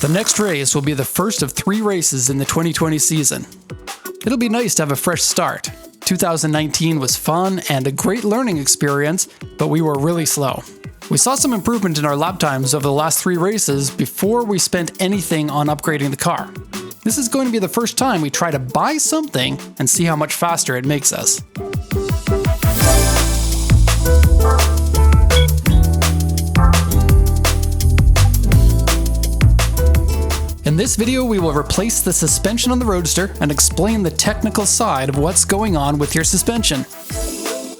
The next race will be the first of 3 races in the 2020 season. It'll be nice to have a fresh start. 2019 was fun and a great learning experience, but we were really slow. We saw some improvement in our lap times over the last 3 races before we spent anything on upgrading the car. This is going to be the first time we try to buy something and see how much faster it makes us. In this video, we will replace the suspension on the Roadster and explain the technical side of what's going on with your suspension.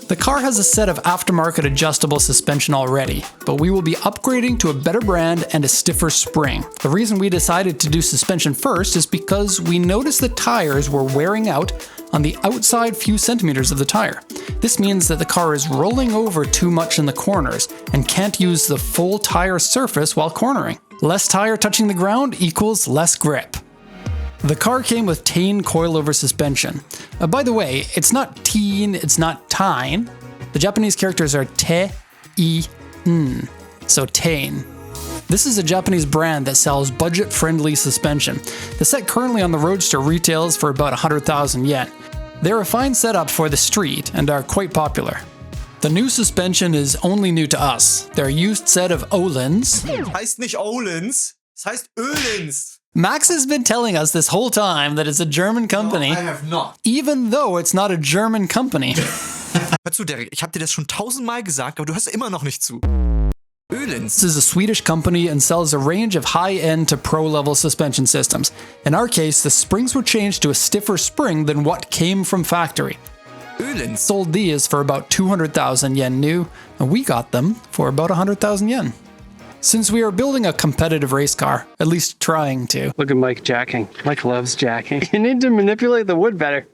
The car has a set of aftermarket adjustable suspension already, but we will be upgrading to a better brand and a stiffer spring. The reason we decided to do suspension first is because we noticed the tires were wearing out on the outside few centimeters of the tire. This means that the car is rolling over too much in the corners and can't use the full tire surface while cornering. Less tire touching the ground equals less grip. The car came with Tain coilover suspension. By the way, it's not teen, it's not Tain. The Japanese characters are te, I, n, so Tain. This is a Japanese brand that sells budget-friendly suspension. The set currently on the Roadster retails for about 100,000 yen. They're a fine setup for the street and are quite popular. The new suspension is only new to us. Their used set of Öhlins. Heißt nicht Öhlins, es heißt Öhlins. Max has been telling us this whole time that it's a German company. No, I have not. Even though it's not a German company. Hör zu, Derek, ich habe dir das schon 1000-mal gesagt, aber du hörst immer noch nicht zu. Öhlins. This is a Swedish company and sells a range of high-end to pro-level suspension systems. In our case, the springs were changed to a stiffer spring than what came from factory. Öhlins. Sold these for about 200,000 yen new, and we got them for about 100,000 yen. Since we are building a competitive race car, at least trying to. Look at Mike jacking. Mike loves jacking. You need to manipulate the wood better.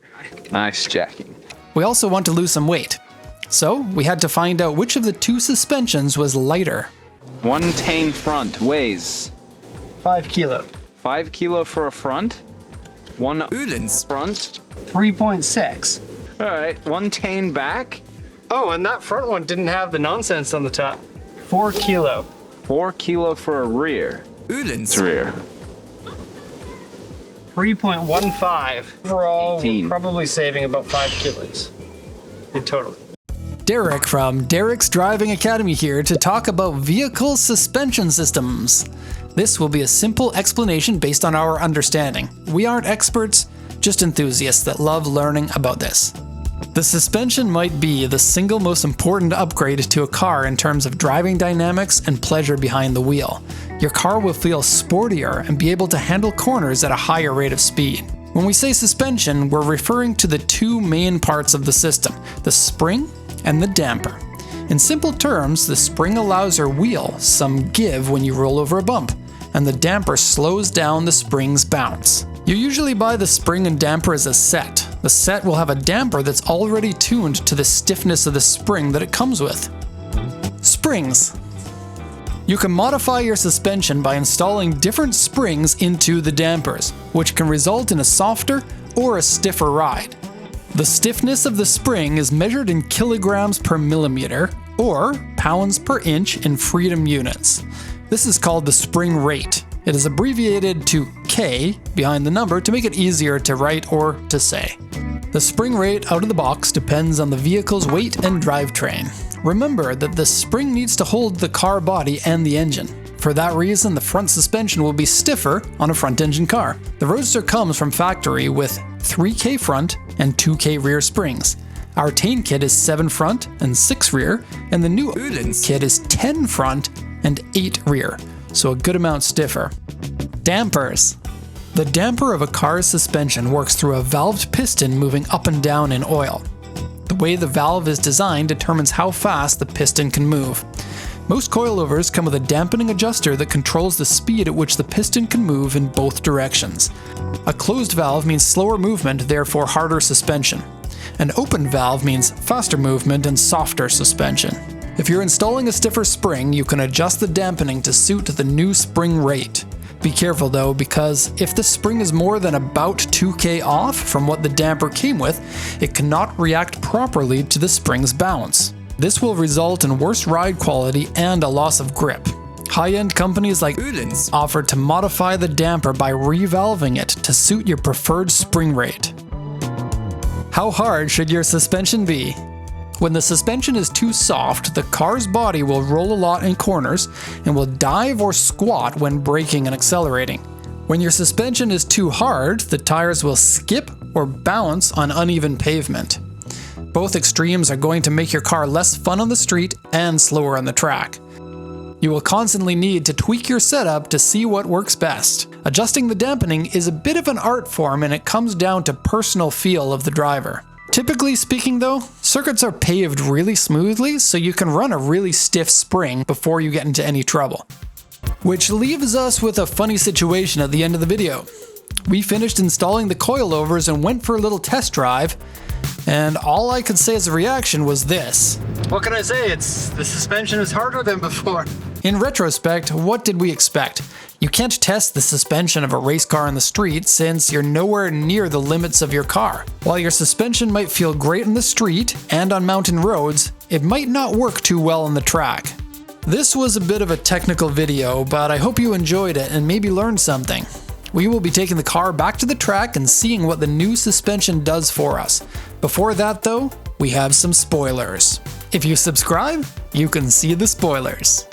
Nice jacking. We also want to lose some weight. So we had to find out which of the 2 suspensions was lighter. One Tain front weighs 5 kilo. 5 kilo for a front. One Öhlins. front. 3.6. All right. One Tain back. Oh, and that front one didn't have the nonsense on the top. 4 kilo. 4 kilo for a rear. Öhlins. Rear. 3.15. Overall, 18. we're probably saving about 5 kilos in total. Derek from Derek's Driving Academy here to talk about vehicle suspension systems. This will be a simple explanation based on our understanding. We aren't experts, just enthusiasts that love learning about this. The suspension might be the single most important upgrade to a car in terms of driving dynamics and pleasure behind the wheel. Your car will feel sportier and be able to handle corners at a higher rate of speed. When we say suspension, we're referring to the 2 main parts of the system, the spring and the damper. In simple terms, the spring allows your wheel some give when you roll over a bump, and the damper slows down the spring's bounce. You usually buy the spring and damper as a set. The set will have a damper that's already tuned to the stiffness of the spring that it comes with. Springs. You can modify your suspension by installing different springs into the dampers, which can result in a softer or a stiffer ride. The stiffness of the spring is measured in kilograms per millimeter, or pounds per inch in freedom units. This is called the spring rate. It is abbreviated to K behind the number to make it easier to write or to say. The spring rate out of the box depends on the vehicle's weight and drivetrain. Remember that the spring needs to hold the car body and the engine. For that reason, the front suspension will be stiffer on a front-engine car. The Roadster comes from factory with 3K front and 2K rear springs. Our Tain kit is 7 front and 6 rear, and the new Öhlins kit is 10 front and 8 rear, so a good amount stiffer. Dampers. The damper of a car's suspension works through a valved piston moving up and down in oil. The way the valve is designed determines how fast the piston can move. Most coilovers come with a dampening adjuster that controls the speed at which the piston can move in both directions. A closed valve means slower movement, therefore harder suspension. An open valve means faster movement and softer suspension. If you're installing a stiffer spring, you can adjust the dampening to suit the new spring rate. Be careful though, because if the spring is more than about 2K off from what the damper came with, it cannot react properly to the spring's bounce. This will result in worse ride quality and a loss of grip. High-end companies like Öhlins. offer to modify the damper by revalving it to suit your preferred spring rate. How hard should your suspension be? When the suspension is too soft, the car's body will roll a lot in corners and will dive or squat when braking and accelerating. When your suspension is too hard, the tires will skip or bounce on uneven pavement. Both extremes are going to make your car less fun on the street and slower on the track. You will constantly need to tweak your setup to see what works best. Adjusting the dampening is a bit of an art form, and it comes down to personal feel of the driver. Typically speaking though, circuits are paved really smoothly, so you can run a really stiff spring before you get into any trouble. Which leaves us with a funny situation at the end of the video. We finished installing the coilovers and went for a little test drive, and all I could say as a reaction was this. What can I say? The suspension is harder than before. In retrospect, what did we expect? You can't test the suspension of a race car on the street since you're nowhere near the limits of your car. While your suspension might feel great on the street and on mountain roads, it might not work too well on the track. This was a bit of a technical video, but I hope you enjoyed it and maybe learned something. We will be taking the car back to the track and seeing what the new suspension does for us. Before that though, we have some spoilers. If you subscribe, you can see the spoilers.